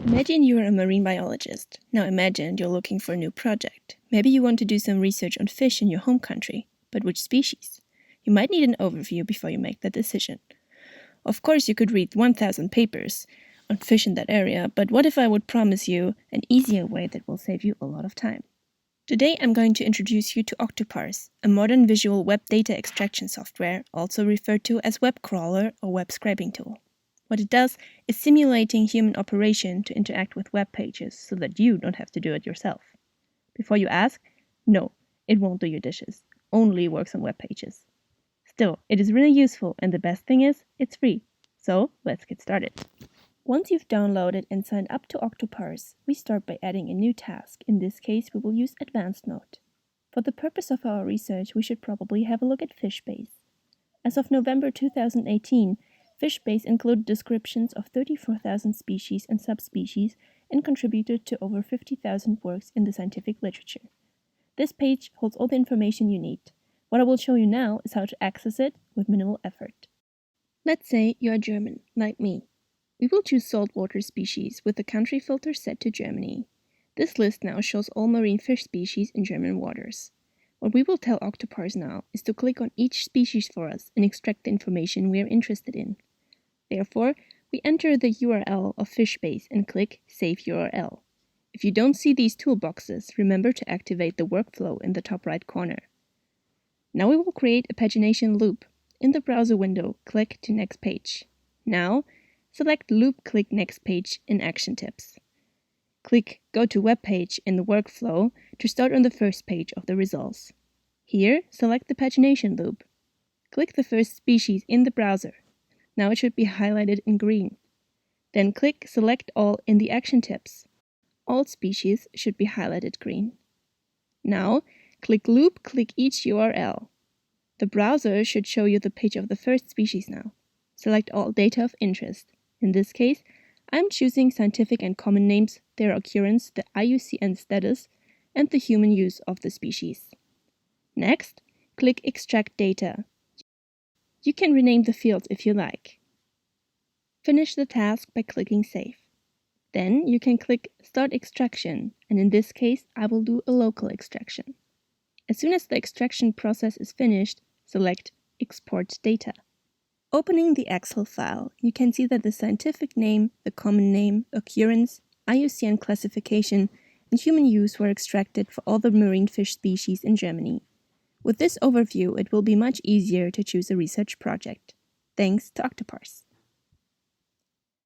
Imagine you're a marine biologist. Now imagine you're looking for a new project. Maybe you want to do some research on fish in your home country, but which species? You might need an overview before you make that decision. Of course, you could read 1,000 papers on fish in that area, but what if I would promise you an easier way that will save you a lot of time? Today I'm going to introduce you to Octoparse, a modern visual web data extraction software, also referred to as web crawler or web scraping tool. What it does is simulating human operation to interact with web pages so that you don't have to do it yourself. Before you ask, no, it won't do your dishes. Only works on web pages. Still, it is really useful, and the best thing is, it's free. So, let's get started. Once you've downloaded and signed up to Octoparse, we start by adding a new task. In this case, we will use Advanced Mode. For the purpose of our research, we should probably have a look at FishBase. As of November 2018, FishBase included descriptions of 34,000 species and subspecies and contributed to over 50,000 works in the scientific literature. This page holds all the information you need. What I will show you now is how to access it with minimal effort. Let's say you are German, like me. We will choose saltwater species with the country filter set to Germany. This list now shows all marine fish species in German waters. What we will tell Octoparse now is to click on each species for us and extract the information we are interested in. Therefore, we enter the URL of FishBase and click Save URL. If you don't see these toolboxes, remember to activate the workflow in the top right corner. Now we will create a pagination loop. In the browser window, click to Next Page. Now, select Loop Click Next Page in Action Tips. Click Go to Web Page in the workflow to start on the first page of the results. Here, select the pagination loop. Click the first species in the browser. Now it should be highlighted in green. Then click Select All in the Action Tips. All species should be highlighted green. Now, click Loop Click each URL. The browser should show you the page of the first species now. Select all data of interest. In this case, I'm choosing scientific and common names, their occurrence, the IUCN status, and the human use of the species. Next, click Extract Data. You can rename the fields if you like. Finish the task by clicking Save. Then you can click Start Extraction, and in this case, I will do a local extraction. As soon as the extraction process is finished, select Export Data. Opening the Excel file, you can see that the scientific name, the common name, occurrence, IUCN classification, and human use were extracted for all the marine fish species in Germany. With this overview, it will be much easier to choose a research project. Thanks to Octoparse.